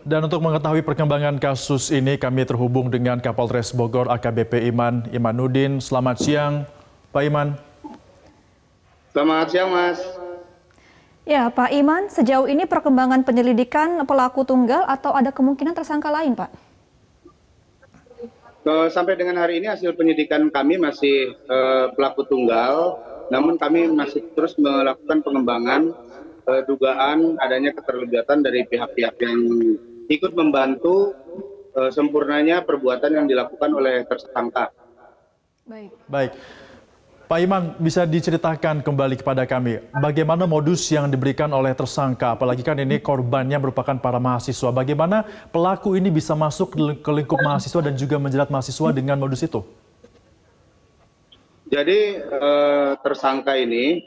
Dan untuk mengetahui perkembangan kasus ini, kami terhubung dengan Kapolres Bogor AKBP Iman Imanuddin. Selamat siang, Pak Iman. Selamat siang, Mas. Ya, Pak Iman, sejauh ini perkembangan penyelidikan pelaku tunggal atau ada kemungkinan tersangka lain, Pak? Sampai dengan hari ini hasil penyidikan kami masih pelaku tunggal, namun kami masih terus melakukan pengembangan dugaan adanya keterlibatan dari pihak-pihak yang ikut membantu sempurnanya perbuatan yang dilakukan oleh tersangka. Baik. Pak Iman, bisa diceritakan kembali kepada kami, bagaimana modus yang diberikan oleh tersangka, apalagi kan ini korbannya merupakan para mahasiswa. Bagaimana pelaku ini bisa masuk ke lingkup mahasiswa dan juga menjerat mahasiswa dengan modus itu? Jadi tersangka ini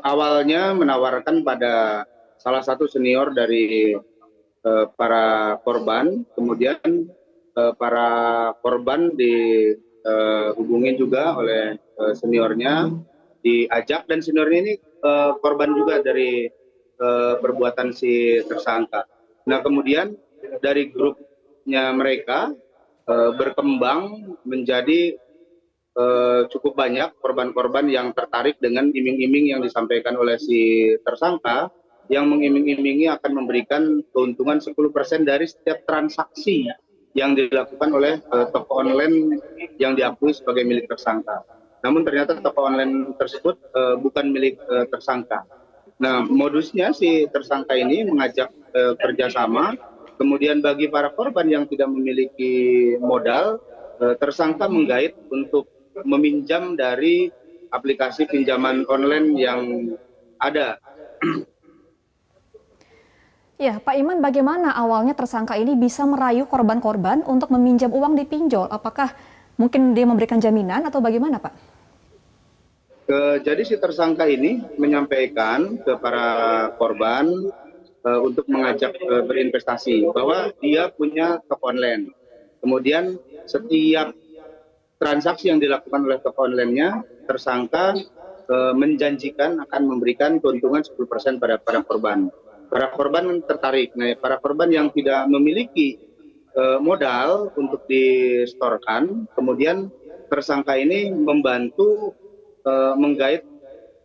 awalnya menawarkan pada salah satu senior dari para korban, kemudian para korban dihubungi juga oleh seniornya, diajak, dan seniornya ini korban juga dari perbuatan si tersangka. Nah, kemudian dari grupnya mereka berkembang menjadi cukup banyak korban-korban yang tertarik dengan iming-iming yang disampaikan oleh si tersangka, yang mengiming-imingi akan memberikan keuntungan 10% dari setiap transaksi yang dilakukan oleh toko online yang diakui sebagai milik tersangka. Namun ternyata toko online tersebut bukan milik tersangka. Nah, modusnya si tersangka ini mengajak kerjasama, kemudian bagi para korban yang tidak memiliki modal, tersangka menggait untuk meminjam dari aplikasi pinjaman online yang ada. Ya, Pak Iman, bagaimana awalnya tersangka ini bisa merayu korban-korban untuk meminjam uang di pinjol? Apakah mungkin dia memberikan jaminan atau bagaimana, Pak? Jadi si tersangka ini menyampaikan ke para korban untuk mengajak berinvestasi bahwa dia punya toko online. Kemudian setiap transaksi yang dilakukan oleh toko online-nya, tersangka menjanjikan akan memberikan keuntungan 10% pada para korban. Para korban tertarik. Nah, para korban yang tidak memiliki modal untuk distorkan, kemudian tersangka ini membantu menggait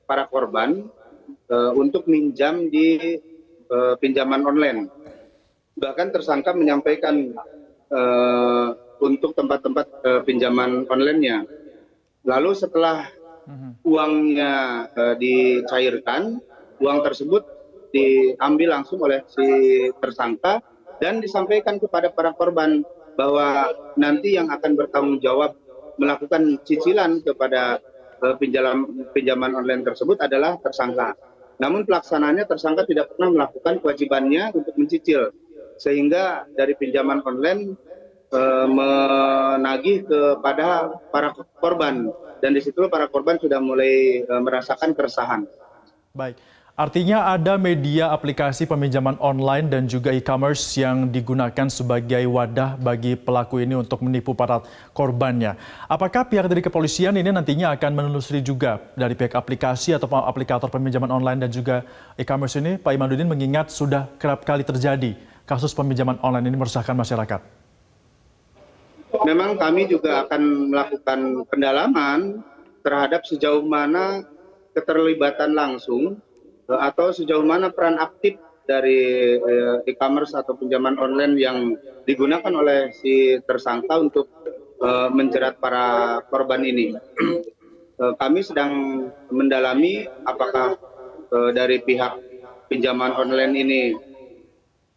para korban untuk minjam di pinjaman online. Bahkan tersangka menyampaikan untuk tempat-tempat pinjaman online-nya. Lalu setelah uangnya dicairkan, uang tersebut diambil langsung oleh si tersangka dan disampaikan kepada para korban bahwa nanti yang akan bertanggung jawab melakukan cicilan kepada pinjaman online tersebut adalah tersangka. Namun pelaksanaannya tersangka tidak pernah melakukan kewajibannya untuk mencicil, sehingga dari pinjaman online menagih kepada para korban, dan di situ para korban sudah mulai merasakan keresahan. Baik, artinya ada media aplikasi peminjaman online dan juga e-commerce yang digunakan sebagai wadah bagi pelaku ini untuk menipu para korbannya. Apakah pihak dari kepolisian ini nantinya akan menelusuri juga dari pihak aplikasi atau aplikator peminjaman online dan juga e-commerce ini, Pak Imanuddin, mengingat sudah kerap kali terjadi kasus peminjaman online ini meresahkan masyarakat? Memang kami juga akan melakukan pendalaman terhadap sejauh mana keterlibatan langsung atau sejauh mana peran aktif dari e-commerce atau pinjaman online yang digunakan oleh si tersangka untuk menjerat para korban ini. Kami sedang mendalami apakah dari pihak pinjaman online ini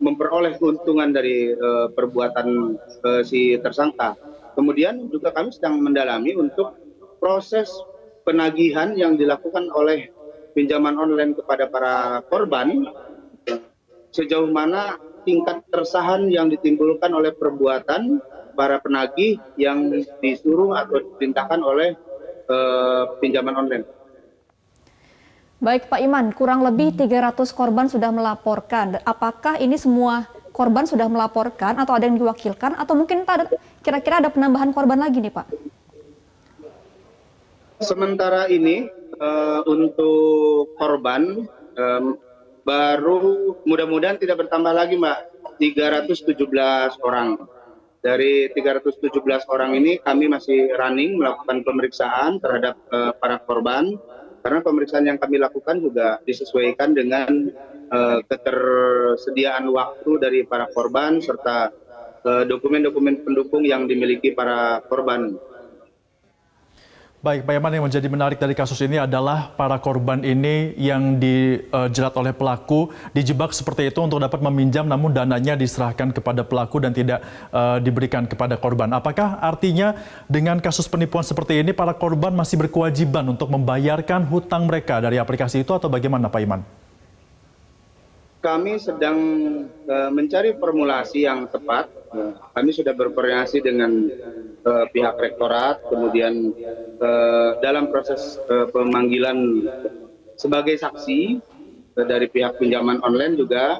memperoleh keuntungan dari perbuatan si tersangka. Kemudian juga kami sedang mendalami untuk proses penagihan yang dilakukan oleh pinjaman online kepada para korban, sejauh mana tingkat keresahan yang ditimbulkan oleh perbuatan para penagih yang disuruh atau diperintahkan oleh pinjaman online. Baik, Pak Iman, kurang lebih 300 korban sudah melaporkan. Apakah ini semua korban sudah melaporkan atau ada yang diwakilkan atau mungkin kira-kira ada penambahan korban lagi nih, Pak? Sementara ini untuk korban baru mudah-mudahan tidak bertambah lagi, Mbak. 317 orang. Dari 317 orang ini kami masih running melakukan pemeriksaan terhadap para korban, karena pemeriksaan yang kami lakukan juga disesuaikan dengan ketersediaan waktu dari para korban serta dokumen-dokumen pendukung yang dimiliki para korban. Baik, Pak Iman, yang menjadi menarik dari kasus ini adalah para korban ini yang dijerat oleh pelaku dijebak seperti itu untuk dapat meminjam, namun dananya diserahkan kepada pelaku dan tidak diberikan kepada korban. Apakah artinya dengan kasus penipuan seperti ini para korban masih berkewajiban untuk membayarkan hutang mereka dari aplikasi itu atau bagaimana, Pak Iman? Kami sedang mencari formulasi yang tepat. Kami sudah berkoordinasi dengan pihak rektorat, kemudian dalam proses pemanggilan sebagai saksi dari pihak pinjaman online juga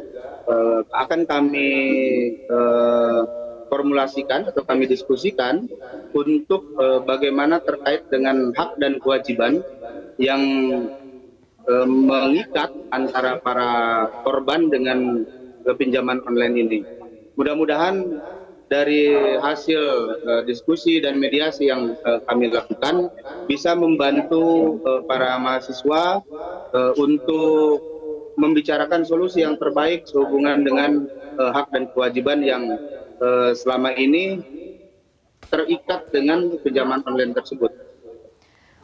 akan kami formulasikan atau kami diskusikan untuk bagaimana terkait dengan hak dan kewajiban yang mengikat antara para korban dengan pinjaman online ini. Mudah-mudahan dari hasil diskusi dan mediasi yang kami lakukan bisa membantu para mahasiswa untuk membicarakan solusi yang terbaik sehubungan dengan hak dan kewajiban yang selama ini terikat dengan pinjaman online tersebut.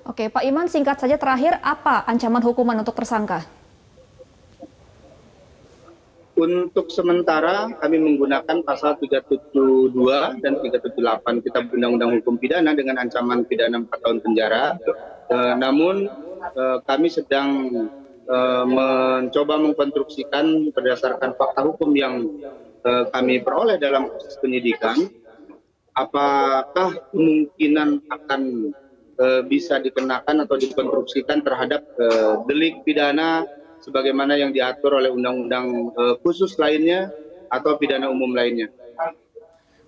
Oke, Pak Iman, singkat saja terakhir, apa ancaman hukuman untuk tersangka? Untuk sementara kami menggunakan pasal 372 dan 378 Kitab Undang-Undang Hukum Pidana dengan ancaman pidana 4 tahun penjara. Namun kami sedang mencoba mengkonstruksikan berdasarkan fakta hukum yang kami peroleh dalam proses penyidikan, apakah kemungkinan akan bisa dikenakan atau dikonstruksikan terhadap delik pidana sebagaimana yang diatur oleh undang-undang khusus lainnya atau pidana umum lainnya.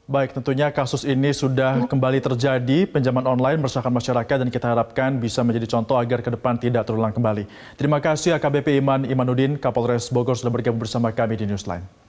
Baik, tentunya kasus ini sudah kembali terjadi, pinjaman online meresahkan masyarakat dan kita harapkan bisa menjadi contoh agar ke depan tidak terulang kembali. Terima kasih AKBP Iman Imanuddin, Kapolres Bogor sudah bergabung bersama kami di Newsline.